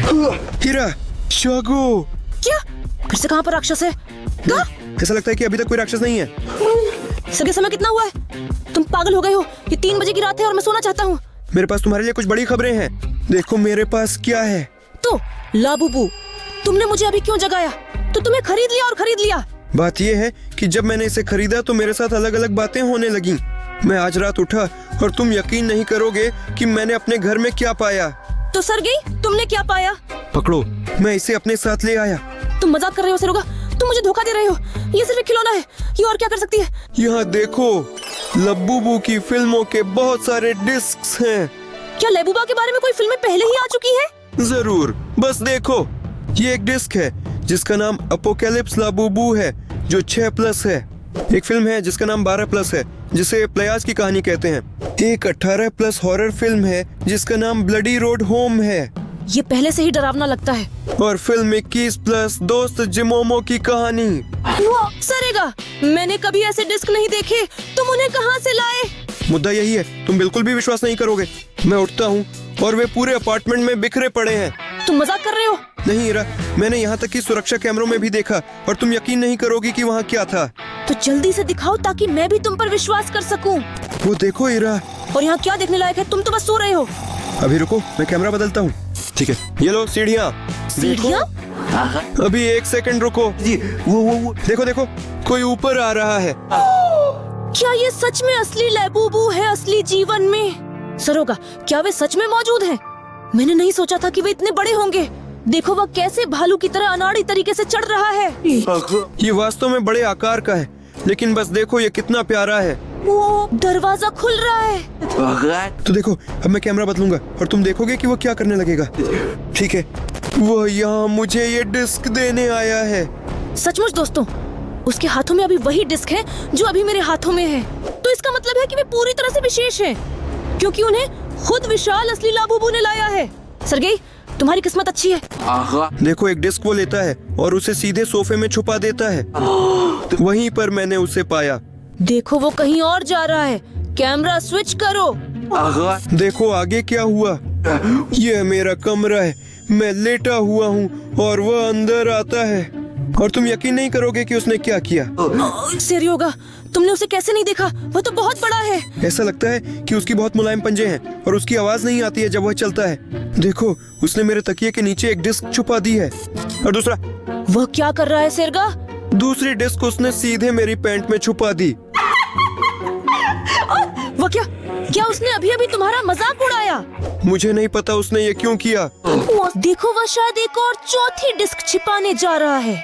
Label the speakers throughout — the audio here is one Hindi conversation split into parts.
Speaker 1: हीरा, शागो।
Speaker 2: क्या? फिर से कहाँ पर राक्षस है? कहाँ?
Speaker 1: ऐसा लगता है कि अभी तक कोई राक्षस नहीं है।
Speaker 2: सगे समय कितना हुआ है? तुम पागल हो गए हो? ये 3 बजे की रात है और मैं सोना चाहता हूँ।
Speaker 1: मेरे पास तुम्हारे लिए कुछ बड़ी खबरें हैं। देखो मेरे पास क्या है।
Speaker 2: तो लाबूबू, तुमने मुझे अभी क्यों जगाया? तो तुम्हें खरीद लिया और खरीद लिया।
Speaker 1: बात ये है कि जब मैंने इसे खरीदा तो मेरे साथ अलग अलग बातें होने लगी। मैं आज रात उठा और तुम यकीन नहीं करोगे कि मैंने अपने घर में क्या पाया।
Speaker 2: तो सरगेई, तुमने क्या पाया?
Speaker 1: पकड़ो, मैं इसे अपने साथ ले आया।
Speaker 2: तुम मजाक कर रहे हो सेरोगा? तुम मुझे धोखा दे रहे हो। ये सिर्फ एक खिलौना है, ये और क्या कर सकती है?
Speaker 1: यहाँ देखो, लब्बूबू की फिल्मों के बहुत सारे डिस्क्स हैं।
Speaker 2: क्या लेबूबा के बारे में कोई फिल्में पहले ही आ चुकी है?
Speaker 1: जरूर, बस देखो, ये एक डिस्क है जिसका नाम अपोकैलिप्स लाबूबू है, जो 6+ है। एक फिल्म है जिसका नाम 12+ है, जिसे प्लेयार्स की कहानी कहते हैं। एक 18+ हॉरर फिल्म है जिसका नाम ब्लडी रोड होम है।
Speaker 2: ये पहले से ही डरावना लगता है।
Speaker 1: और फिल्म 21+ दोस्त जिमोमो की कहानी।
Speaker 2: सरेगा, मैंने कभी ऐसे डिस्क नहीं देखे। तुम उन्हें कहाँ से लाए?
Speaker 1: मुद्दा यही है, तुम बिल्कुल भी विश्वास नहीं करोगे। मैं उठता हूँ और वे पूरे अपार्टमेंट में बिखरे पड़े हैं।
Speaker 2: तुम मजाक कर रहे हो?
Speaker 1: नहीं हीरा, मैंने यहाँ तक कि सुरक्षा कैमरों में भी देखा और तुम यकीन नहीं करोगी कि वहाँ क्या था।
Speaker 2: तो जल्दी से दिखाओ ताकि मैं भी तुम पर विश्वास कर सकूं।
Speaker 1: वो देखो हीरा।
Speaker 2: और यहाँ क्या देखने लायक है? तुम तो बस सो रहे हो।
Speaker 1: अभी रुको, मैं कैमरा बदलता हूँ। ठीक है, ये लो सीढ़ियाँ।
Speaker 2: सीढ़ियाँ?
Speaker 1: अभी 1 सेकंड रुको। वो देखो देखो, कोई ऊपर आ रहा है।
Speaker 2: क्या ये सच में असली लेबूबू है असली जीवन में? सरोगा, क्या वे सच में मौजूद हैं? मैंने नहीं सोचा था कि वे इतने बड़े होंगे। देखो वह कैसे भालू की तरह अनाड़ी तरीके से चढ़ रहा है।
Speaker 1: ये वास्तव में बड़े आकार का है, लेकिन बस देखो ये कितना प्यारा है।
Speaker 2: वो दरवाजा खुल रहा है।
Speaker 1: तो देखो, अब मैं कैमरा बदलूंगा और तुम देखोगे कि वो क्या करने लगेगा। ठीक है, वो यहाँ मुझे ये डिस्क देने आया है।
Speaker 2: सचमुच दोस्तों, उसके हाथों में अभी वही डिस्क है जो अभी मेरे हाथों में है। तो इसका मतलब है कि वे पूरी तरह से विशेष हैं, क्योंकि उन्हें खुद विशाल असली लाबूबू ने लाया है। सरगेई, तुम्हारी किस्मत अच्छी है।
Speaker 1: देखो, एक डिस्क वो लेता है और उसे सीधे सोफे में छुपा देता है। वहीं पर मैंने उसे पाया।
Speaker 2: देखो वो कहीं और जा रहा है। कैमरा स्विच करो।
Speaker 1: देखो आगे क्या हुआ। ये मेरा कमरा है, मैं लेटा हुआ हूँ और वह अंदर आता है और तुम यकीन नहीं करोगे कि उसने क्या किया।
Speaker 2: सेरियोगा, तुमने उसे कैसे नहीं देखा? वह तो बहुत बड़ा है।
Speaker 1: ऐसा लगता है कि उसकी बहुत मुलायम पंजे हैं और उसकी आवाज नहीं आती है जब वह चलता है। देखो, उसने मेरे तकिए के नीचे एक डिस्क छुपा दी है। और दूसरा,
Speaker 2: वह क्या कर रहा है सेरगा?
Speaker 1: दूसरी डिस्क उसने सीधे मेरी पैंट में छुपा दी।
Speaker 2: वह क्या उसने अभी अभी तुम्हारा मजाक उड़ाया?
Speaker 1: मुझे नहीं पता उसने ये क्यों किया।
Speaker 2: देखो वह शायद एक और चौथी डिस्क छिपाने जा रहा है।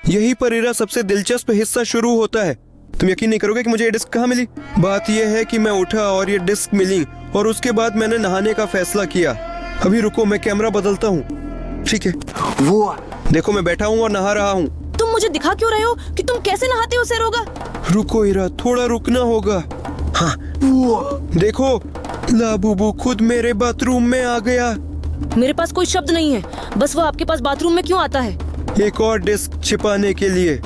Speaker 1: यही पर इरा सबसे दिलचस्प हिस्सा शुरू होता है। तुम यकीन नहीं करोगे कि मुझे ये डिस्क कहाँ मिली। बात यह है कि मैं उठा और ये डिस्क मिली और उसके बाद मैंने नहाने का फैसला किया। अभी रुको, मैं कैमरा बदलता हूँ। ठीक है, वो देखो, मैं बैठा हूँ और नहा रहा हूँ।
Speaker 2: तुम मुझे दिखा क्यों रहे हो कि तुम कैसे नहाते हो सेरोगा?
Speaker 1: रुको इरा, थोड़ा रुकना होगा। हाँ, देखो, लाबूबू खुद मेरे बाथरूम में आ गया।
Speaker 2: मेरे पास कोई शब्द नहीं है। बस वो आपके पास बाथरूम में क्यों आता है?
Speaker 1: एक और डिस्क छिपाने के लिए।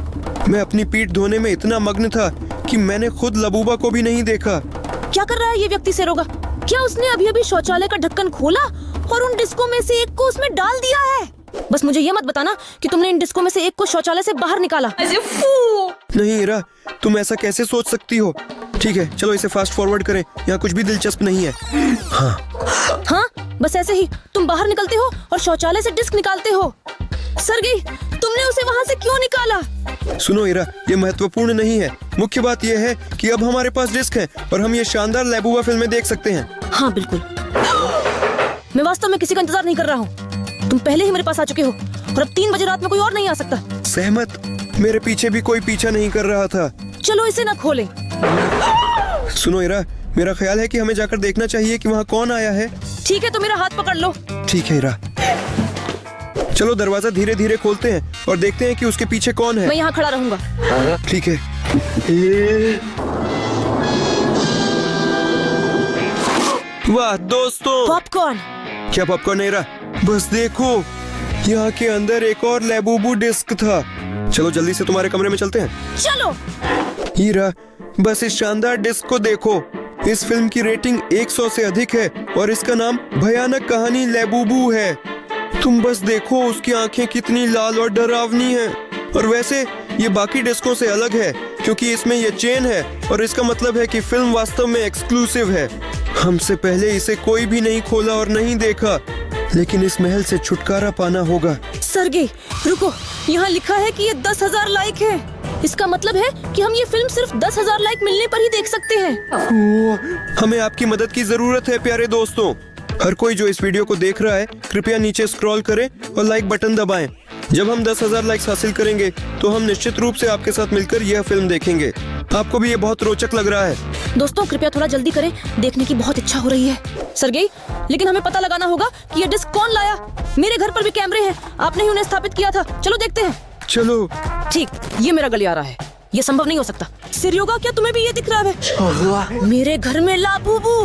Speaker 1: मैं अपनी पीठ धोने में इतना मग्न था कि मैंने खुद लबूबा को भी नहीं देखा।
Speaker 2: क्या कर रहा है ये व्यक्ति सेरोगा? क्या उसने अभी अभी शौचालय का ढक्कन खोला और उन डिस्कों में से एक को उसमें डाल दिया है? बस मुझे ये मत बताना कि तुमने इन डिस्कों में से एक को शौचालय से बाहर निकाला।
Speaker 1: नहीं इरा, तुम ऐसा कैसे सोच सकती हो। ठीक है, चलो इसे फास्ट फॉरवर्ड करें, यहाँ कुछ भी दिलचस्प नहीं है।
Speaker 2: हाँ, बस ऐसे ही तुम बाहर निकलते हो और शौचालय से डिस्क निकालते हो। सरगेई, तुमने उसे वहाँ से क्यों निकाला?
Speaker 1: सुनो इरा, ये महत्वपूर्ण नहीं है। मुख्य बात यह है कि अब हमारे पास डिस्क है और हम ये शानदार लेबूबा फिल्में देख सकते हैं।
Speaker 2: हाँ बिल्कुल। मैं वास्तव में किसी का इंतजार नहीं कर रहा हूँ। तुम पहले ही मेरे पास आ चुके हो और अब 3 बजे रात में कोई और नहीं आ सकता।
Speaker 1: सहमत, मेरे पीछे भी कोई पीछा नहीं कर रहा था।
Speaker 2: चलो इसे न खोलें।
Speaker 1: सुनो इरा, मेरा ख्याल है कि हमें जाकर देखना चाहिए कि वहाँ कौन आया है।
Speaker 2: ठीक है, तो मेरा हाथ पकड़ लो।
Speaker 1: ठीक है इरा, चलो दरवाजा धीरे धीरे खोलते हैं और देखते हैं कि उसके पीछे कौन है।
Speaker 2: मैं यहाँ खड़ा रहूंगा।
Speaker 1: ठीक है। वाह दोस्तों,
Speaker 2: पॉपकॉर्न।
Speaker 1: क्या पॉपकॉर्न है इरा? बस देखो, यहाँ के अंदर एक और लेबूबू डिस्क था। चलो जल्दी से तुम्हारे कमरे में चलते हैं।
Speaker 2: चलो।
Speaker 1: हीरा, बस इस शानदार डिस्क को देखो। इस फिल्म की रेटिंग 100 से अधिक है और इसका नाम भयानक कहानी लेबूबू है। तुम बस देखो उसकी आंखें कितनी लाल और डरावनी हैं। और वैसे ये बाकी डिस्कों से अलग है क्योंकि इसमें ये चेन है और इसका मतलब है कि फिल्म वास्तव में एक्सक्लूसिव है। हमसे पहले इसे कोई भी नहीं खोला और नहीं देखा, लेकिन इस महल से छुटकारा पाना होगा।
Speaker 2: सरगेई, रुको, यहाँ लिखा है कि ये 10,000 लाइक है। इसका मतलब है कि हम ये फिल्म सिर्फ 10,000 लाइक मिलने पर ही देख सकते हैं।
Speaker 1: हमें आपकी मदद की जरूरत है प्यारे दोस्तों। हर कोई जो इस वीडियो को देख रहा है कृपया नीचे स्क्रॉल करें और लाइक बटन दबाएं। जब हम 10,000 लाइक्स हासिल करेंगे तो हम निश्चित रूप से आपके साथ मिलकर यह फिल्म देखेंगे। आपको भी ये बहुत रोचक लग रहा है।
Speaker 2: दोस्तों कृपया थोड़ा जल्दी करें, देखने की बहुत इच्छा हो रही है। सरगेई, लेकिन हमें पता लगाना होगा कि ये डिस्क कौन लाया। मेरे घर पर भी कैमरे हैं, आपने ही उन्हें स्थापित किया था। चलो देखते हैं।
Speaker 1: चलो।
Speaker 2: ठीक, ये मेरा गलियारा है। ये संभव नहीं हो सकता। सिरयोगा, क्या तुम्हें भी ये दिख रहा है? मेरे घर में लाबूबू,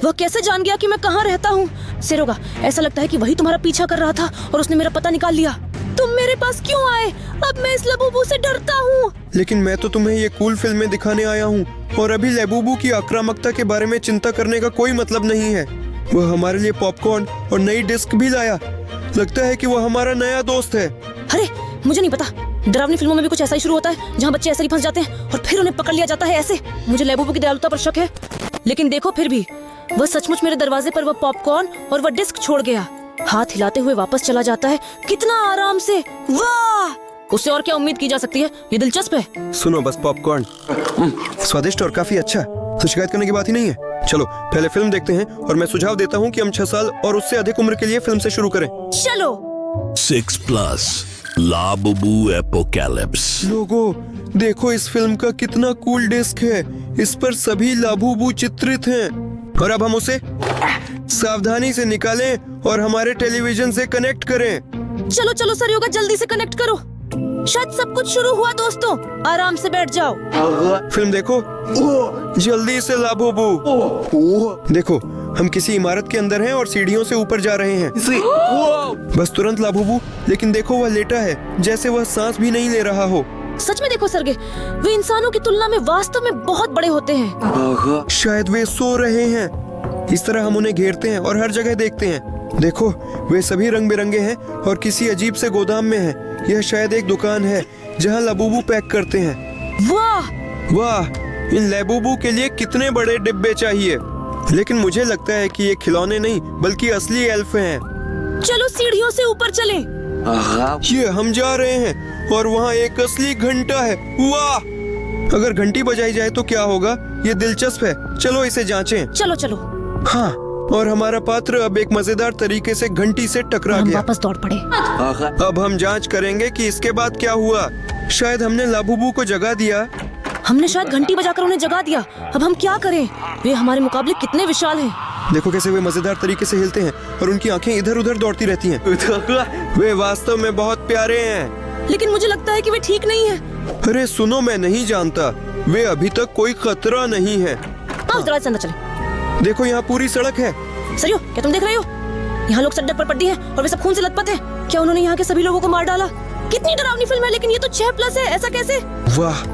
Speaker 2: वह कैसे जान गया कि मैं कहाँ रहता हूँ? सिरयोगा, ऐसा लगता है कि वही तुम्हारा पीछा कर रहा था और उसने मेरा पता निकाल लिया। तुम मेरे पास क्यों आए? अब मैं इस लाबूबू से डरता हूँ।
Speaker 1: लेकिन मैं तो तुम्हें ये कूल फिल्में दिखाने आया हूँ और अभी लाबूबू की आक्रामकता के बारे में चिंता करने का कोई मतलब नहीं है। वह हमारे लिए पॉपकॉर्न और नई डिस्क भी लाया। लगता है कि वह हमारा नया दोस्त है।
Speaker 2: अरे मुझे नहीं पता, डरावनी फिल्मों में भी कुछ ऐसा ही शुरू होता है जहाँ बच्चे ऐसे ही फंस जाते हैं और फिर उन्हें पकड़ लिया जाता है ऐसे। मुझे लाबूबू की दयालुता पर शक है, लेकिन देखो फिर भी वह सचमुच मेरे दरवाजे पर वह पॉपकॉर्न और वह डिस्क छोड़ गया। हाथ हिलाते हुए वापस चला जाता है, कितना आराम से। वाह, उससे और क्या उम्मीद की जा सकती है? ये दिलचस्प है।
Speaker 1: सुनो बस, पॉपकॉर्न स्वादिष्ट और काफी अच्छा, तो शिकायत करने की बात ही नहीं है। चलो पहले फिल्म देखते हैं और मैं सुझाव देता हूँ कि हम 6 साल और उससे अधिक उम्र के लिए फिल्म से शुरू करें।
Speaker 2: चलो।
Speaker 3: 6+ लाबूबू एपोकैलिप्स।
Speaker 1: लोगों देखो इस फिल्म का कितना कूल डिस्क है। इस पर सभी लाबूबू चित्रित हैं। और अब हम उसे सावधानी से निकालें और हमारे टेलीविजन से कनेक्ट करें।
Speaker 2: चलो चलो सरयोगा, जल्दी से कनेक्ट करो। शायद सब कुछ शुरू हुआ। दोस्तों आराम से बैठ जाओ।
Speaker 1: फिल्म देखो जल्दी से लाबूबू। देखो हम किसी इमारत के अंदर हैं और सीढ़ियों से ऊपर जा रहे हैं। बस तुरंत लाबूबू, लेकिन देखो वह लेटा है जैसे वह सांस भी नहीं ले रहा हो।
Speaker 2: सच में देखो सरगे, वे इंसानों की तुलना में वास्तव में बहुत बड़े होते हैं।
Speaker 1: शायद वे सो रहे हैं। इस तरह हम उन्हें घेरते हैं और हर जगह देखते हैं। देखो वे सभी रंग बिरंगे हैं और किसी अजीब से गोदाम में हैं। यह शायद एक दुकान है जहां लाबूबू पैक करते हैं।
Speaker 2: वाह
Speaker 1: वाह, इन लाबूबू के लिए कितने बड़े डिब्बे चाहिए। लेकिन मुझे लगता है कि ये खिलौने नहीं बल्कि असली एल्फ हैं।
Speaker 2: चलो सीढ़ियों से ऊपर चलें।
Speaker 1: ये हम जा रहे हैं और वहाँ एक असली घंटा है। वाह, अगर घंटी बजाई जाए तो क्या होगा? ये दिलचस्प है, चलो इसे जांचें।
Speaker 2: चलो चलो।
Speaker 1: हाँ, और हमारा पात्र अब एक मजेदार तरीके से घंटी से टकरा
Speaker 2: हम
Speaker 1: गया।
Speaker 2: वापस दौड़ पड़े।
Speaker 1: अब हम जांच करेंगे कि इसके बाद क्या हुआ। शायद हमने लाबूबू को जगा दिया।
Speaker 2: हमने शायद घंटी बजाकर उन्हें जगा दिया। अब हम क्या करें? वे हमारे मुकाबले कितने विशाल हैं।
Speaker 1: देखो कैसे वे मजेदार तरीके से हिलते हैं और उनकी आंखें इधर उधर दौड़ती रहती हैं। वे वास्तव में बहुत प्यारे हैं।
Speaker 2: लेकिन मुझे लगता है कि वे ठीक नहीं है।
Speaker 1: अरे सुनो, मैं नहीं जानता। वे अभी तक कोई खतरा नहीं है।
Speaker 2: आओ दरवाजे से अंदर चलें।
Speaker 1: देखो यहाँ पूरी सड़क है।
Speaker 2: सरियो, क्या तुम देख रहे हो? यहाँ लोग सड़क पर पट्टी हैं और वे सब खून से लथपथ हैं। क्या उन्होंने यहाँ के सभी लोगों को मार डाला? कितनी डरावनी फिल्म है, लेकिन ये तो 6+ है। ऐसा कैसे?
Speaker 1: वाह,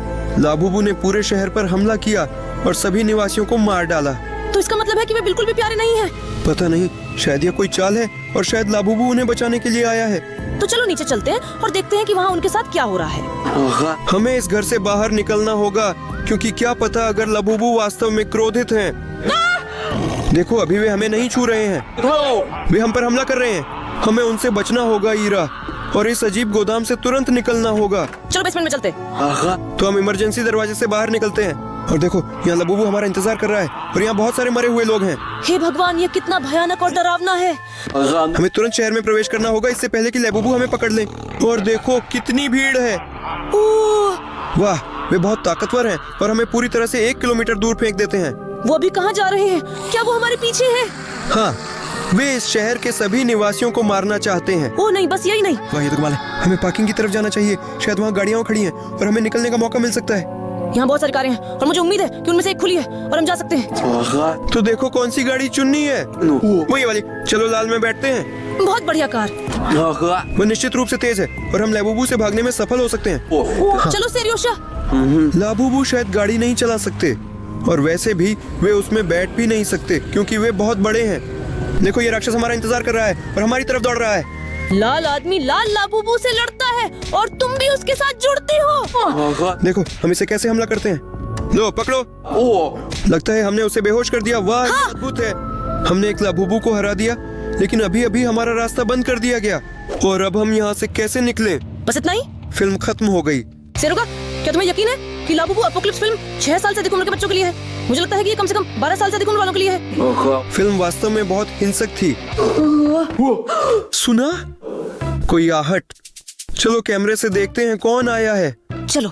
Speaker 1: लाबूबू ने पूरे शहर पर हमला किया और सभी निवासियों को मार डाला।
Speaker 2: तो इसका मतलब है कि वे बिल्कुल भी प्यारे नहीं हैं।
Speaker 1: पता नहीं, शायद यह कोई चाल है और शायद लाबूबू उन्हें बचाने के लिए आया है।
Speaker 2: तो चलो नीचे चलते हैं और देखते हैं कि वहाँ उनके साथ क्या हो रहा है।
Speaker 1: हमें इस घर से बाहर निकलना होगा क्योंकि क्या पता अगर लाबूबू वास्तव में क्रोधित हैं। देखो अभी वे हमें नहीं छू रहे हैं। वे हम पर हमला कर रहे हैं। हमें उनसे बचना होगा ईरा, और इस अजीब गोदाम से तुरंत निकलना होगा।
Speaker 2: चलो बेसमेंट में चलते।
Speaker 1: तो हम इमरजेंसी दरवाजे से बाहर निकलते हैं और देखो यहाँ लाबूबू हमारा इंतजार कर रहा है और यहाँ बहुत सारे मरे हुए लोग हैं।
Speaker 2: हे भगवान, ये कितना भयानक और डरावना है।
Speaker 1: हमें तुरंत शहर में प्रवेश करना होगा इससे पहले कि लाबूबू हमें पकड़ ले। और देखो कितनी भीड़ है।
Speaker 2: ओह,
Speaker 1: वाह, वे बहुत ताकतवर हैं और हमें पूरी तरह से 1 किलोमीटर दूर फेंक देते हैं।
Speaker 2: वो अभी कहाँ जा रहे हैं? क्या वो हमारे पीछे हैं?
Speaker 1: हाँ, वे इस शहर के सभी निवासियों को मारना चाहते हैं।
Speaker 2: ओह नहीं, बस यही नहीं।
Speaker 1: वाह, ये तो कमाल है। हमें पार्किंग की तरफ जाना चाहिए। शायद वहाँ गाड़ियाँ खड़ी हैं और हमें निकलने का मौका मिल सकता है।
Speaker 2: यहाँ बहुत सारी कारें हैं और मुझे उम्मीद है कि उनमें से एक खुली है और हम जा सकते हैं।
Speaker 1: तो देखो कौन सी गाड़ी चुननी है। वही वाली। चलो लाल में बैठते हैं।
Speaker 2: बहुत बढ़िया कार।
Speaker 1: वो निश्चित रूप से तेज है और हम लाबूबू से भागने में सफल हो सकते हैं।
Speaker 2: चलो सेरियोशा।
Speaker 1: लाबूबू शायद गाड़ी नहीं चला सकते और वैसे भी वे उसमें बैठ भी नहीं सकते क्योंकि वे बहुत बड़े हैं। देखो ये राक्षस हमारा इंतजार कर रहा है और हमारी तरफ दौड़ रहा है।
Speaker 2: लाल आदमी लाल लाबूबू से लड़ता है और तुम भी उसके साथ जुड़ती हो।
Speaker 1: देखो हम इसे कैसे हमला करते हैं। लो पकड़ो। लगता है हमने उसे बेहोश कर दिया। वाह
Speaker 2: हाँ।
Speaker 1: अद्भुत है। हमने एक लाबूबू को हरा दिया, लेकिन अभी अभी हमारा रास्ता बंद कर दिया गया। और अब हम यहाँ से कैसे निकलें?
Speaker 2: बस इतना ही?
Speaker 1: फिल्म खत्म हो गई।
Speaker 2: सेरुगा, क्या तुम्हें यकीन है कि लाबूबू एपोकलिप्स फिल्म 6 साल से अधिक उम्र के बच्चों के लिए है? मुझे लगता है कि ये कम से कम 12 साल से अधिक उम्र वालों के लिए है।
Speaker 1: फिल्म वास्तव में बहुत हिंसक थी। सुना? कोई आहट। चलो कैमरे से देखते हैं कौन आया है।
Speaker 2: चलो।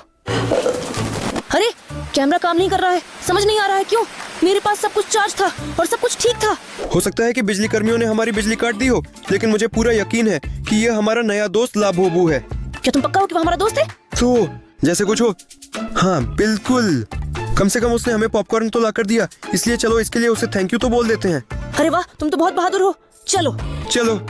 Speaker 2: अरे कैमरा काम नहीं कर रहा है, समझ नहीं आ रहा है क्यों। मेरे पास सब कुछ चार्ज था और सब कुछ ठीक था।
Speaker 1: हो सकता है कि बिजली कर्मियों ने हमारी बिजली काट दी हो, लेकिन मुझे पूरा यकीन है कि यह हमारा नया दोस्त लाबूबू है।
Speaker 2: क्या तुम पक्का हो कि वो हमारा दोस्त है?
Speaker 1: तो जैसे कुछ हो। हाँ बिल्कुल। कम से कम उसने हमें पॉपकॉर्न तो ला कर दिया, इसलिए चलो इसके लिए उसे थैंक यू तो बोल देते हैं।
Speaker 2: अरे वाह, तुम तो बहुत बहादुर हो। चलो
Speaker 1: चलो।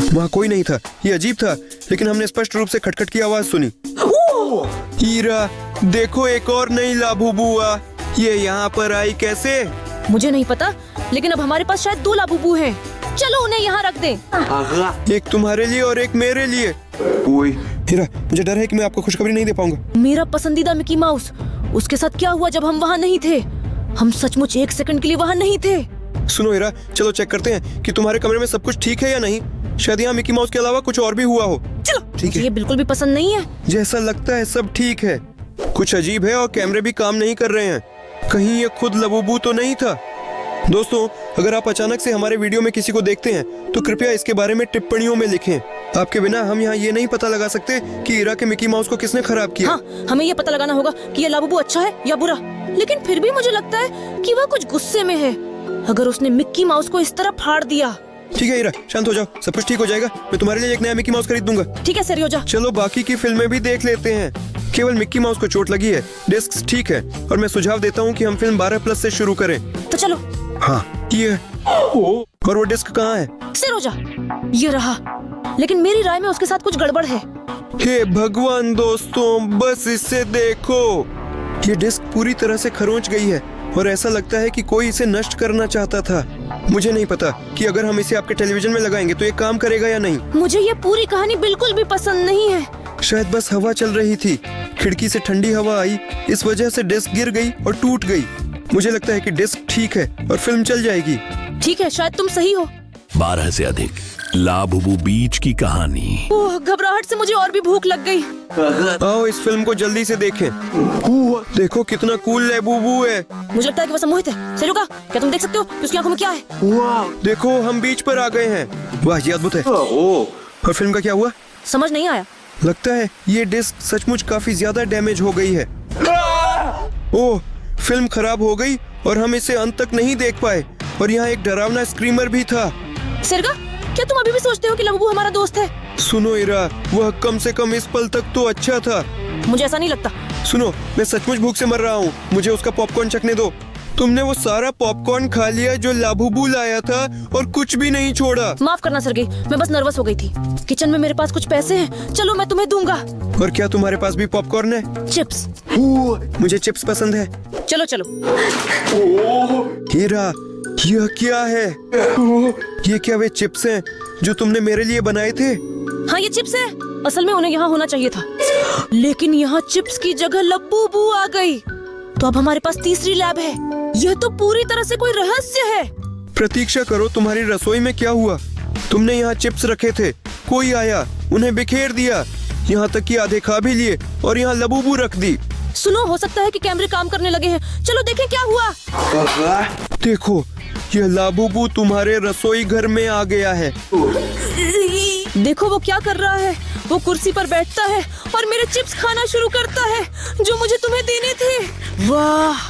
Speaker 1: वहाँ कोई नहीं था। ये अजीब था, लेकिन हमने स्पष्ट रूप से खटखट की आवाज सुनी। हीरा, देखो एक और नई लाबूबू आ। ये यहाँ पर आई कैसे?
Speaker 2: मुझे नहीं पता, लेकिन अब हमारे पास शायद 2 लाबूबू हैं। चलो उन्हें यहाँ रख दें।
Speaker 1: एक तुम्हारे लिए और एक मेरे लिए। हीरा, मुझे डर है कि मैं आपको खुशखबरी नहीं दे पाऊंगा।
Speaker 2: मेरा पसंदीदा मिकी माउस, उसके साथ क्या हुआ जब हम वहाँ नहीं थे? हम सचमुच 1 सेकंड के लिए वहाँ नहीं थे।
Speaker 1: सुनो हीरा, चलो चेक करते हैं कि तुम्हारे कमरे में सब कुछ ठीक है या नहीं। शायद यहाँ मिकी माउस के अलावा कुछ और भी हुआ हो।
Speaker 2: चलो।
Speaker 1: ठीक है।
Speaker 2: ये बिल्कुल भी पसंद नहीं है।
Speaker 1: जैसा लगता है सब ठीक है। कुछ अजीब है और कैमरे भी काम नहीं कर रहे हैं। कहीं ये खुद लाबूबू तो नहीं था? दोस्तों, अगर आप अचानक से हमारे वीडियो में किसी को देखते हैं तो कृपया इसके बारे में टिप्पणियों में लिखें। आपके बिना हम यहाँ ये नहीं पता लगा सकते कि हीरा के मिकी माउस को किसने खराब किया।
Speaker 2: हाँ, हमें ये पता लगाना होगा कि ये लाबूबू अच्छा है या बुरा। लेकिन फिर भी मुझे लगता है कि वह कुछ गुस्से में है। अगर उसने मिक्की माउस को इस तरह फाड़ दिया।
Speaker 1: ठीक है हीरा, शांत हो जाओ, सब कुछ ठीक हो जाएगा। मैं तुम्हारे लिए एक नया मिकी माउस खरीद दूंगा।
Speaker 2: ठीक है सेरियोजा।
Speaker 1: चलो बाकी की फिल्में भी देख लेते हैं। केवल मिक्की माउस को चोट लगी है, डिस्क ठीक है, और मैं सुझाव देता हूँ कि हम फिल्म 12+ से शुरू करें।
Speaker 2: तो चलो।
Speaker 1: हाँ ये। और वो डिस्क कहाँ है?
Speaker 2: सेरोजा, ये रहा। लेकिन मेरी राय में उसके साथ कुछ गड़बड़ है।
Speaker 1: हे भगवान दोस्तों, बस इसे देखो। ये डिस्क पूरी तरह से खरोंच गई है और ऐसा लगता है कि कोई इसे नष्ट करना चाहता था। मुझे नहीं पता कि अगर हम इसे आपके टेलीविजन में लगाएंगे तो ये काम करेगा या नहीं।
Speaker 2: मुझे ये पूरी कहानी बिल्कुल भी पसंद नहीं है।
Speaker 1: शायद बस हवा चल रही थी, खिड़की से ठंडी हवा आई, इस वजह से डिस्क गिर गई और टूट गई। मुझे लगता है कि डिस्क ठीक है और फिल्म चल जाएगी।
Speaker 2: ठीक है, शायद तुम सही हो।
Speaker 3: 12 से अधिक लाबूबू बीच की कहानी।
Speaker 2: ओह, घबराहट से मुझे और भी भूख लग गई।
Speaker 1: आओ इस फिल्म को जल्दी से देखें। देखो कितना कूल लाबूबू है।
Speaker 2: मुझे लगता है कि वो सम्मोहित है। सेरुगा, क्या तुम देख सकते हो कि उसकी आंखों में क्या है?
Speaker 1: देखो हम बीच पर आ गए हैं। वाह ये अद्भुत है। और फिल्म का क्या हुआ?
Speaker 2: समझ नहीं आया।
Speaker 1: लगता है ये डिस्क सचमुच काफी ज्यादा डैमेज हो गई है। ओह, फिल्म खराब हो गई और हम इसे अंत तक नहीं देख पाए। और यहाँ एक डरावना स्क्रीमर भी था।
Speaker 2: सेरुगा, क्या तुम अभी भी सोचते हो कि लाबूबू हमारा दोस्त है?
Speaker 1: सुनो इरा, वह कम से कम इस पल तक तो अच्छा था।
Speaker 2: मुझे ऐसा नहीं लगता।
Speaker 1: सुनो, मैं सचमुच भूख से मर रहा हूँ, मुझे उसका पॉपकॉर्न चखने दो। तुमने वो सारा पॉपकॉर्न खा लिया जो लाबूबू लाया था और कुछ भी नहीं छोड़ा।
Speaker 2: माफ करना सरगेई, मैं बस नर्वस हो गई थी। किचन में मेरे पास कुछ पैसे हैं, चलो मैं तुम्हें दूंगा।
Speaker 1: और क्या तुम्हारे पास भी पॉपकॉर्न है?
Speaker 2: चिप्स।
Speaker 1: मुझे चिप्स पसंद है।
Speaker 2: चलो चलो।
Speaker 1: हीरा, यह क्या है? ये क्या वे चिप्स हैं जो तुमने मेरे लिए बनाए थे?
Speaker 2: हाँ ये चिप्स है। असल में उन्हें यहाँ होना चाहिए था, लेकिन यहाँ चिप्स की जगह लब्बूबू आ गई। तो अब हमारे पास तीसरी लैब है। यह तो पूरी तरह से कोई रहस्य है।
Speaker 1: प्रतीक्षा करो, तुम्हारी रसोई में क्या हुआ? तुमने यहाँ चिप्स रखे थे, कोई आया, उन्हें बिखेर दिया, यहाँ तक कि आधे खा भी लिए और यहाँ लबूबू रख दी।
Speaker 2: सुनो, हो सकता है कि कैमरे काम करने लगे हैं। चलो देखें क्या हुआ।
Speaker 1: देखो, यह लाबूबू तुम्हारे रसोई घर में आ गया है।
Speaker 2: देखो वो क्या कर रहा है। वो कुर्सी पर बैठता है और मेरे चिप्स खाना शुरू करता है जो मुझे तुम्हें देने थे। वाह,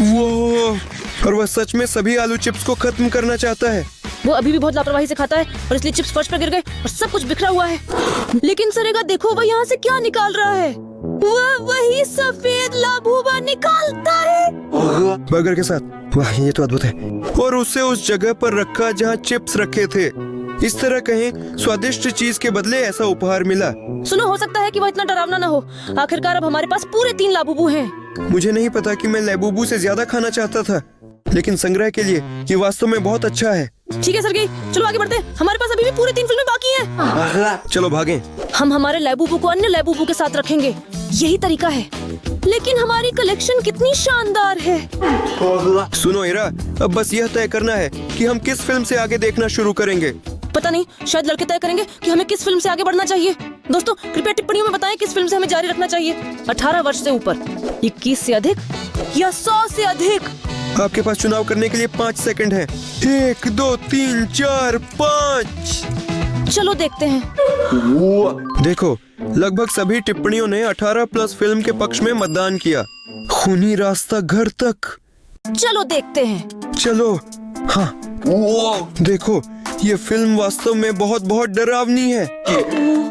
Speaker 1: वो, और वह सच में सभी आलू चिप्स को खत्म करना चाहता है।
Speaker 2: वो अभी भी बहुत लापरवाही से खाता है और इसलिए चिप्स फर्श पर गिर गए और सब कुछ बिखरा हुआ है। लेकिन सरेगा, देखो वह यहाँ से क्या निकाल रहा है। वह वही सफेद लाबूबा निकालता है
Speaker 1: बर्गर के साथ। वाह ये तो अद्भुत है। और उसे उस जगह पर रखा जहाँ चिप्स रखे थे। इस तरह कहें स्वादिष्ट चीज के बदले ऐसा उपहार मिला।
Speaker 2: सुनो, हो सकता है कि वह इतना डरावना ना हो। आखिरकार अब हमारे पास पूरे 3 लाबूबू हैं।
Speaker 1: मुझे नहीं पता कि मैं लैबूबू से ज्यादा खाना चाहता था, लेकिन संग्रह के लिए ये वास्तव में बहुत अच्छा है।
Speaker 2: ठीक है सरगेई, चलो आगे बढ़ते हैं। हमारे पास अभी भी पूरे 3 फिल्में बाकी हैं।
Speaker 1: चलो भागें।
Speaker 2: हम हमारे लैबूबू को अन्य लैबूबू के साथ रखेंगे, यही तरीका है। लेकिन हमारी कलेक्शन कितनी शानदार है।
Speaker 1: सुनो इरा, अब बस यह तय करना है कि हम किस फिल्म से आगे देखना शुरू करेंगे।
Speaker 2: पता नहीं, शायद लड़के तय करेंगे कि हमें किस फिल्म से आगे बढ़ना चाहिए। दोस्तों कृपया टिप्पणियों में बताएं किस फिल्म से हमें जारी रखना चाहिए। 18 वर्ष से ऊपर, 21 से अधिक या 100 से अधिक।
Speaker 1: आपके पास चुनाव करने के लिए 5 सेकंड है। 1, 2, 3, 4, 5।
Speaker 2: चलो देखते हैं।
Speaker 1: देखो, लगभग सभी टिप्पणियों ने 18+ फिल्म के पक्ष में मतदान किया। खूनी रास्ता घर तक।
Speaker 2: चलो देखते हैं।
Speaker 1: चलो। हाँ, देखो, ये फिल्म वास्तव में बहुत बहुत डरावनी है।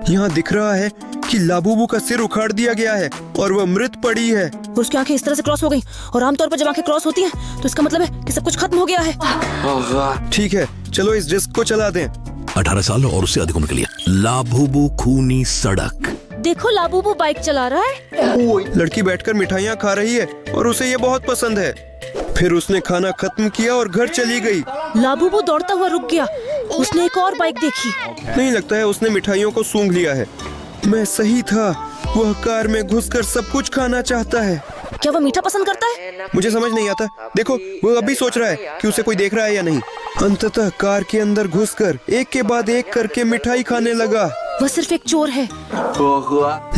Speaker 1: यहाँ दिख रहा है कि लाबूबू का सिर उखाड़ दिया गया है और वह मृत पड़ी है।
Speaker 2: और उसकी आंखें इस तरह से क्रॉस हो गई, और आमतौर पर जब आंखें क्रॉस होती हैं तो इसका मतलब है कि सब कुछ खत्म हो गया है।
Speaker 1: ठीक है, चलो इस डिस्क को चला दें।
Speaker 3: 18 साल और उससे अधिक उम्र के लिए लाभुबू खूनी सड़क।
Speaker 2: देखो, लाबूबू बाइक चला रहा है।
Speaker 1: लड़की बैठकर मिठाइयाँ खा रही है और उसे ये बहुत पसंद है। फिर उसने खाना खत्म किया और घर चली गई।
Speaker 2: लाबूबू दौड़ता हुआ रुक गया। उसने एक और बाइक देखी।
Speaker 1: नहीं लगता है उसने मिठाइयों को सूंघ लिया है। मैं सही था, वह कार में घुसकर सब कुछ खाना चाहता है।
Speaker 2: क्या वह मीठा पसंद करता है?
Speaker 1: मुझे समझ नहीं आता। देखो, वह अभी सोच रहा है कि उसे कोई देख रहा है या नहीं। अंततः कार के अंदर घुसकर एक के बाद एक करके मिठाई खाने लगा।
Speaker 2: वह सिर्फ एक चोर है।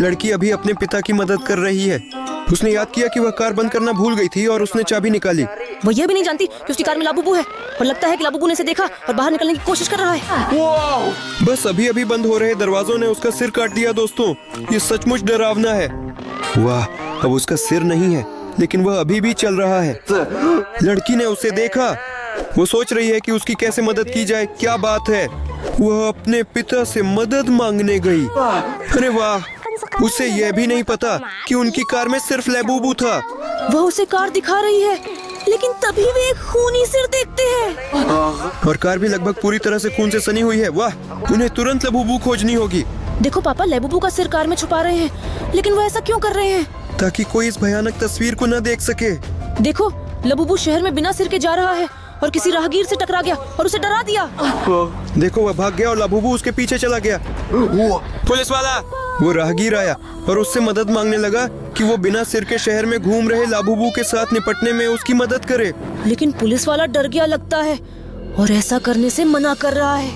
Speaker 1: लड़की अभी अपने पिता की मदद कर रही है। उसने याद किया कि वह कार बंद करना भूल गई थी और उसने चाबी निकाली।
Speaker 2: वह यह भी नहीं जानती कि उसकी कार में लाबूबू है, और लगता है कि लाबूबू ने इसे देखा और बाहर निकलने की कोशिश कर रहा है।
Speaker 1: बस अभी अभी बंद हो रहे दरवाजों ने उसका सिर काट दिया। दोस्तों, ये सचमुच डरावना है। वाह, अब उसका सिर नहीं है, लेकिन वह अभी भी चल रहा है। लड़की ने उसे देखा। वो सोच रही है कि उसकी कैसे मदद की जाए। क्या बात है, वह अपने पिता से मदद मांगने गई। अरे वाह, उसे यह भी नहीं पता कि उनकी कार में सिर्फ लैबूबू था।
Speaker 2: वह उसे कार दिखा रही है, लेकिन तभी वे एक खूनी सिर देखते हैं।
Speaker 1: और कार भी लगभग पूरी तरह से खून से सनी हुई है। वाह, उन्हें तुरंत लैबूबू खोजनी होगी।
Speaker 2: देखो पापा, लैबूबू का सिर कार में छुपा रहे हैं, लेकिन वो ऐसा क्यों कर रहे हैं?
Speaker 1: ताकि कोई इस भयानक तस्वीर को न देख सके।
Speaker 2: देखो, लैबूबू शहर में बिना सिर के जा रहा है और किसी राहगीर से टकरा गया और उसे डरा दिया।
Speaker 1: देखो, वह भाग गया और लाबूबू उसके पीछे चला गया। पुलिस वाला! वो राहगीर आया और उससे मदद मांगने लगा कि वो बिना सिर के शहर में घूम रहे लाबूबू के साथ निपटने में उसकी मदद करे।
Speaker 2: लेकिन पुलिस वाला डर गया लगता है और ऐसा करने से मना कर रहा है,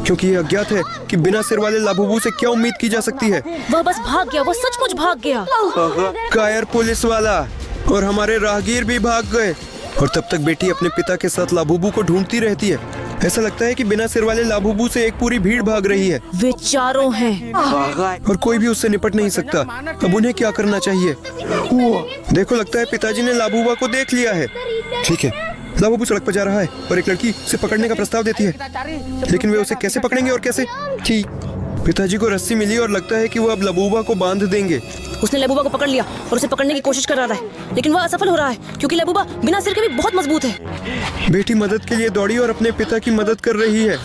Speaker 1: क्योंकि ये अज्ञात है कि बिना सिर वाले लाबूबू से क्या उम्मीद की जा सकती है।
Speaker 2: वह बस भाग गया, वो सचमुच भाग गया।
Speaker 1: कायर पुलिस वाला! और हमारे राहगीर भी भाग गए। और तब तक बेटी अपने पिता के साथ लाबूबू को ढूंढती रहती है। ऐसा लगता है कि बिना सिर वाले लाबूबू से एक पूरी भीड़ भाग रही है।
Speaker 2: वे चारों हैं।
Speaker 1: और कोई भी उससे निपट नहीं सकता। अब उन्हें क्या करना चाहिए? देखो, लगता है पिताजी ने लाबूबा को देख लिया है। ठीक है, लाबूबू सड़क पर जा रहा है और एक लड़की उसे पकड़ने का प्रस्ताव देती है, लेकिन वे उसे कैसे पकड़ेंगे और कैसे? ठीक, पिताजी को रस्सी मिली और लगता है कि वो अब लबूबा को बांध देंगे।
Speaker 2: उसने लबूबा को पकड़ लिया और उसे पकड़ने की कोशिश कर रहा है, लेकिन वह असफल हो रहा है क्योंकि लबूबा बिना सिर के भी बहुत मजबूत है।
Speaker 1: बेटी मदद के लिए दौड़ी और अपने पिता की मदद कर रही है,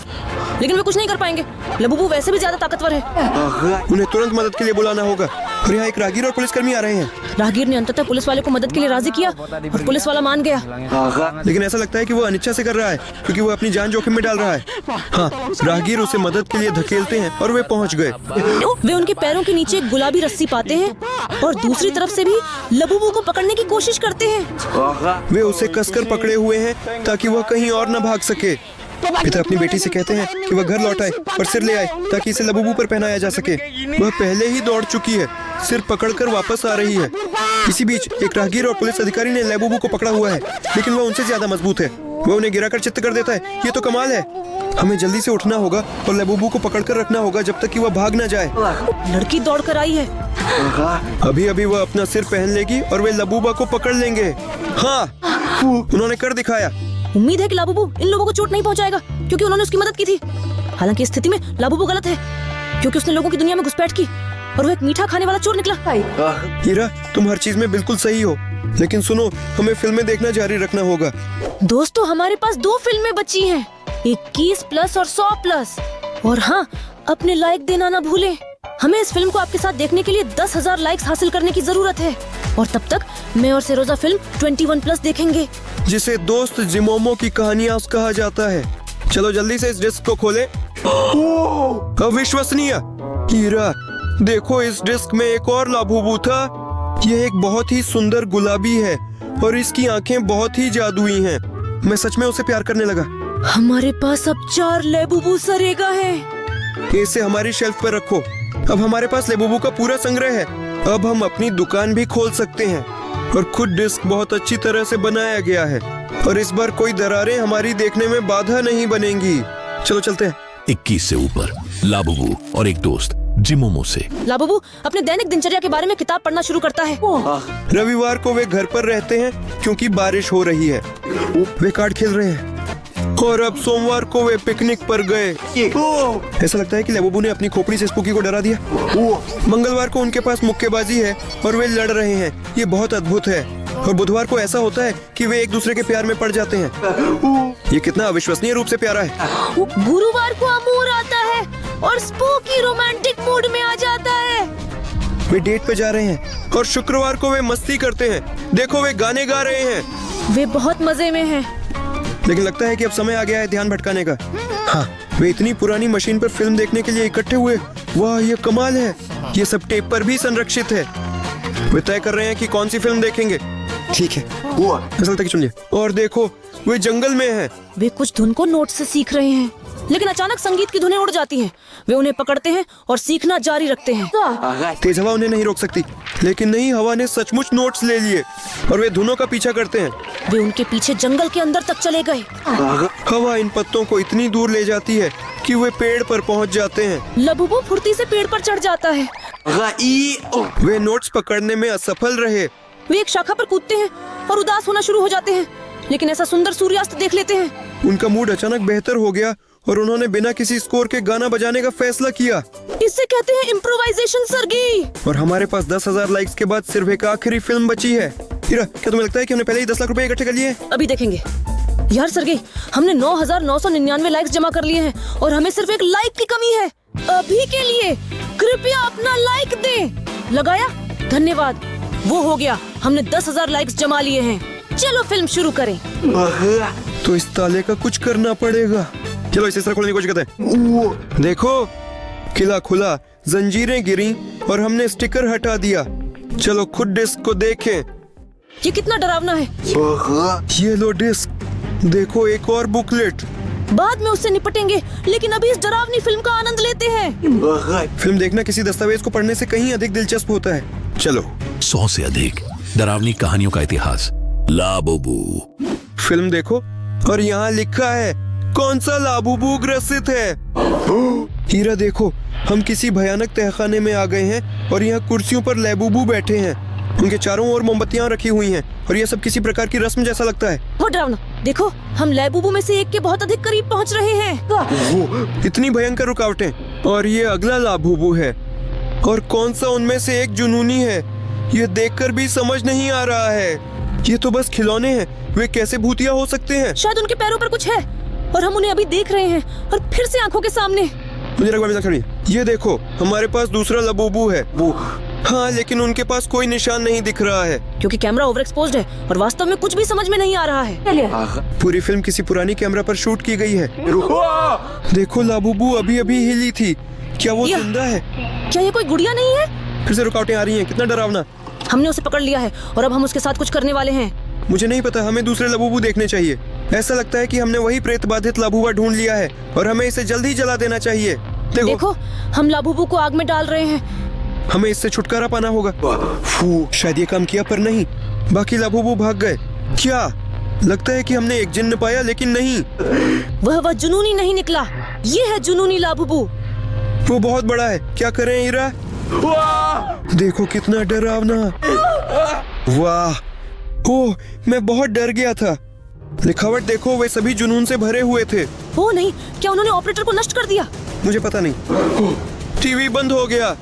Speaker 2: लेकिन वे कुछ नहीं कर पाएंगे। लबूबू वैसे भी ज्यादा ताकतवर है।
Speaker 1: उन्हें तुरंत मदद के लिए बुलाना होगा। और यहाँ एक राहगीर और पुलिसकर्मी आ रहे हैं।
Speaker 2: राहगीर ने अंततः पुलिस वाले को मदद के लिए राजी किया और पुलिस वाला मान गया।
Speaker 1: लेकिन ऐसा लगता है कि वो अनिच्छा से कर रहा है, क्योंकि वो अपनी जान जोखिम में डाल रहा है। हाँ, राहगीर उसे मदद के लिए धकेलते हैं और वे पहुँच गए।
Speaker 2: वे उनके पैरों के नीचे एक गुलाबी रस्सी पाते हैं और दूसरी तरफ से भी लबूबू को पकड़ने की कोशिश करते हैं।
Speaker 1: वे उसे कसकर पकड़े हुए हैं ताकि वह कहीं और न भाग सके। पिता अपनी बेटी से कहते हैं कि वह घर लौट आए और सिर ले आए ताकि इसे लबूबू पर पहनाया जा सके। वह पहले ही दौड़ चुकी है, सिर पकड़कर वापस आ रही है। इसी बीच एक राहगीर और पुलिस अधिकारी ने लबूबू को पकड़ा हुआ है, लेकिन वह उनसे ज्यादा मजबूत है। वह उन्हें गिराकर चित्त कर देता है। ये तो कमाल है। हमें जल्दी से उठना होगा और लबूबू को पकड़कर रखना होगा जब तक कि वह भाग न जाए।
Speaker 2: लड़की दौड़ कर आई है।
Speaker 1: अभी अभी वह अपना सिर पहन लेगी और वे लबूबा को पकड़ लेंगे। हाँ, उन्होंने कर दिखाया।
Speaker 2: उम्मीद है कि लाबूबू इन लोगों को चोट नहीं पहुंचाएगा क्योंकि उन्होंने उसकी मदद की थी। हालांकि इस स्थिति में लाबूबू गलत है क्योंकि उसने लोगों की दुनिया में घुसपैठ की और वो एक मीठा खाने वाला चोर निकला।
Speaker 1: हीरा, तुम हर चीज में बिल्कुल सही हो, लेकिन सुनो, हमें फिल्में देखना जारी रखना होगा।
Speaker 2: दोस्तों, हमारे पास 2 फिल्में बची हैं, 21+ और 100+। और हाँ, अपने लाइक देना ना भूलें। हमें इस फिल्म को आपके साथ देखने के लिए 10,000 लाइक्स हासिल करने की जरूरत है। और तब तक मैं और सिरोजा फिल्म 21+ देखेंगे।
Speaker 1: जिसे दोस्त जिमोमो की कहानियां कहा जाता है। चलो जल्दी से इस डिस्क को खोलें। अविश्वसनीय! हीरा, देखो इस डिस्क में एक और लाबुबू था। यह एक बहुत ही सुंदर गुलाबी है और इसकी आंखें बहुत ही जादुई हैं। मैं सच में उसे प्यार करने लगा।
Speaker 2: हमारे पास अब 4 लेबुबू सरेगा है।
Speaker 1: इसे हमारी शेल्फ पर रखो। अब हमारे पास लेबुबू का पूरा संग्रह है। अब हम अपनी दुकान भी खोल सकते हैं। और खुद डिस्क बहुत अच्छी तरह से बनाया गया है और इस बार कोई दरारें हमारी देखने में बाधा नहीं बनेंगी। चलो चलते हैं।
Speaker 3: 21 से ऊपर, लाबुबू और एक दोस्त जिमोमो से।
Speaker 2: लाबुबू अपने दैनिक दिनचर्या के बारे में किताब पढ़ना शुरू करता है।
Speaker 1: रविवार को वे घर पर रहते हैं क्योंकि बारिश हो रही है। वे कार्ड खेल रहे हैं और अब सोमवार को वे पिकनिक पर गए। ऐसा लगता है कि लेबुबू ने अपनी खोपड़ी से स्पूकी को डरा दिया। मंगलवार को उनके पास मुक्केबाजी है और वे लड़ रहे हैं। ये बहुत अद्भुत है। और बुधवार को ऐसा होता है कि वे एक दूसरे के प्यार में पड़ जाते हैं। ये कितना अविश्वसनीय रूप से प्यारा है।
Speaker 2: गुरुवार को अमूर आता है और स्पूकी रोमांटिक मूड में आ जाता है।
Speaker 1: वे डेट पे जा रहे हैं और शुक्रवार को वे मस्ती करते हैं। देखो वे गाने गा रहे हैं।
Speaker 2: वे बहुत मजे में हैं।
Speaker 1: लेकिन लगता है कि अब समय आ गया है ध्यान भटकाने का। हाँ, वे इतनी पुरानी मशीन पर फिल्म देखने के लिए इकट्ठे हुए। वाह, ये कमाल है। ये सब टेप पर भी संरक्षित है। वे तय कर रहे हैं कि कौन सी फिल्म देखेंगे। ठीक है, ऐसा लगता है कि चुनिए। और देखो, वे जंगल में हैं।
Speaker 2: वे कुछ धुन को नोट से सीख रहे हैं, लेकिन अचानक संगीत की धुनें उड़ जाती हैं। वे उन्हें पकड़ते हैं और सीखना जारी रखते हैं।
Speaker 1: तेज हवा उन्हें नहीं रोक सकती। लेकिन नहीं, हवा ने सचमुच नोट्स ले लिए और वे धुनों का पीछा करते हैं।
Speaker 2: वे उनके पीछे जंगल के अंदर तक चले गए।
Speaker 1: हवा इन पत्तों को इतनी दूर ले जाती है कि वे पेड़ पर पहुंच जाते हैं।
Speaker 2: लबुबू फुर्ती से पेड़ पर चढ़ जाता है।
Speaker 1: वे नोट्स पकड़ने में असफल रहे।
Speaker 2: वे एक शाखा पर कूदते हैं और उदास होना शुरू हो जाते हैं, लेकिन ऐसा सुंदर सूर्यास्त देख लेते हैं।
Speaker 1: उनका मूड अचानक बेहतर हो गया और उन्होंने बिना किसी स्कोर के गाना बजाने का फैसला किया।
Speaker 2: इसे कहते हैं इम्प्रोवाइजेशन, सरगी।
Speaker 1: और हमारे पास 10,000 लाइक्स के बाद सिर्फ एक आखिरी फिल्म बची है। हीरा, क्या तुम्हें लगता है कि हमने पहले ही 10 लाख रुपए इकट्ठे कर लिए हैं?
Speaker 2: अभी देखेंगे। यार सरगी, हमने 9,999 लाइक्स जमा कर लिए हैं और हमें सिर्फ एक लाइक की कमी है। अभी के लिए कृपया अपना लाइक दें। लगाया? धन्यवाद। वो हो गया, हमने 10,000 लाइक्स जमा लिए हैं। चलो फिल्म शुरू करें।
Speaker 1: तो इस ताले का कुछ करना पड़ेगा। चलो इसे इस तरह खोलने की कोशिश करते हैं। देखो, किला खुला, जंजीरें गिरी और हमने स्टिकर हटा दिया। चलो खुद डिस्क को देखें।
Speaker 2: ये कितना डरावना है।
Speaker 1: ये लो डिस्क, देखो एक और बुकलेट।
Speaker 2: बाद में उससे निपटेंगे, लेकिन अभी इस डरावनी फिल्म का आनंद लेते हैं।
Speaker 1: फिल्म देखना किसी दस्तावेज को पढ़ने से कहीं अधिक दिलचस्प होता है। चलो।
Speaker 3: 100 से अधिक डरावनी कहानियों का इतिहास। लाबुबू।
Speaker 1: फिल्म देखो और यहाँ लिखा है कौन सा लाबुबू ग्रसित है। हीरा, देखो हम किसी भयानक तहखाने में आ गए हैं और यहाँ कुर्सियों पर लाबुबू बैठे हैं। उनके चारों ओर मोमबत्तियां रखी हुई हैं और यह सब किसी प्रकार की रस्म जैसा लगता है।
Speaker 2: बहुत डरावना। देखो, हम लाबुबू में से एक के बहुत अधिक करीब पहुँच रहे हैं।
Speaker 1: इतनी भयंकर रुकावटें। और ये अगला लाबुबू है और कौन सा उनमें से एक जुनूनी है, ये देखकर भी समझ नहीं आ रहा है। ये तो बस खिलौने हैं। वे कैसे भूतिया हो सकते हैं?
Speaker 2: शायद उनके पैरों पर कुछ है और हम उन्हें अभी देख रहे हैं और फिर से आंखों के सामने।
Speaker 1: मुझे लगा ये देखो, हमारे पास दूसरा लाबुबू है। हाँ, लेकिन उनके पास कोई निशान नहीं दिख रहा है
Speaker 2: क्योंकि कैमरा ओवर एक्सपोज्ड है और वास्तव में कुछ भी समझ में नहीं आ रहा है।
Speaker 1: पूरी फिल्म किसी पुरानी कैमरा पर शूट की गई है। देखो, लाबुबू अभी अभी हिली थी। क्या वो जिंदा है?
Speaker 2: क्या ये कोई गुड़िया नहीं है?
Speaker 1: फिर से रुकावटें आ रही हैं। कितना डरावना।
Speaker 2: हमने उसे पकड़ लिया है और अब हम उसके साथ कुछ करने वाले हैं।
Speaker 1: मुझे नहीं पता, हमें दूसरे लाबुबू देखने चाहिए। ऐसा लगता है कि हमने वही प्रेत बाधित लाबुबा ढूंढ लिया है और हमें इसे जल्द ही जला देना चाहिए।
Speaker 2: देखो, हम लाबुबू को आग में डाल रहे हैं।
Speaker 1: हमें इससे छुटकारा पाना होगा। शायद ये काम किया, पर नहीं, बाकी लाबुबू भाग गए। क्या लगता है कि हमने एक जिन्न पाया, लेकिन नहीं,
Speaker 2: वह जुनूनी नहीं निकला। ये है जुनूनी लाबुबू।
Speaker 1: वो बहुत बड़ा है। क्या करें हीरा? देखो कितना डरावना। वाह, ओह, मैं बहुत डर गया था। लिखावट देखो, वे सभी जुनून से भरे हुए थे।
Speaker 2: ओ नहीं, क्या उन्होंने ऑपरेटर को नष्ट कर दिया?
Speaker 1: मुझे पता नहीं। टीवी बंद हो गया।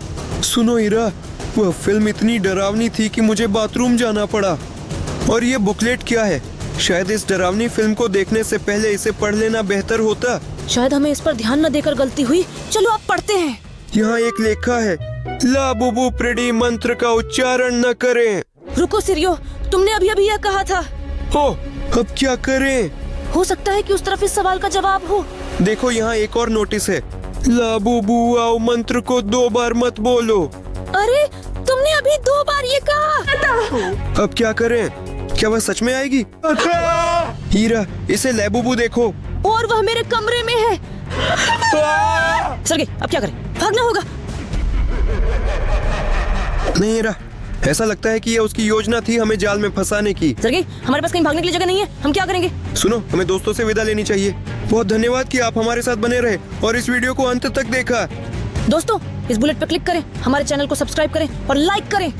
Speaker 1: सुनो हीरा, वह फिल्म इतनी डरावनी थी कि मुझे बाथरूम जाना पड़ा। और ये बुकलेट क्या है? शायद इस डरावनी फिल्म को देखने से पहले इसे पढ़ लेना बेहतर होता।
Speaker 2: शायद हमें इस पर ध्यान न देकर गलती हुई। चलो अब पढ़ते हैं।
Speaker 1: यहाँ एक लिखा है, लाबुबु प्रिडी मंत्र का उच्चारण न करें।
Speaker 2: रुको सिरियो, तुमने अभी अभी यह कहा था।
Speaker 1: ओ, अब क्या करें?
Speaker 2: हो सकता है कि उस तरफ इस सवाल का जवाब हो।
Speaker 1: देखो यहाँ एक और नोटिस है, लाबुबु आओ मंत्र को 2 बार मत बोलो।
Speaker 2: अरे तुमने अभी 2 बार ये कहा।
Speaker 1: अब क्या करें? क्या वह सच में आएगी? हीरा, इसे लैबुबु देखो।
Speaker 2: और वह मेरे कमरे में है। सरगे, अब क्या करें? भागना होगा।
Speaker 1: नहीं हीरा, ऐसा लगता है कि यह उसकी योजना थी हमें जाल में फंसाने की।
Speaker 2: सरगे, हमारे पास कहीं भागने के लिए जगह नहीं है। हम क्या करेंगे?
Speaker 1: सुनो, हमें दोस्तों से विदा लेनी चाहिए। बहुत धन्यवाद कि आप हमारे साथ बने रहे और इस वीडियो को अंत तक देखा।
Speaker 2: दोस्तों, इस बुलेट पर क्लिक करें, हमारे चैनल को सब्सक्राइब करें और लाइक करें।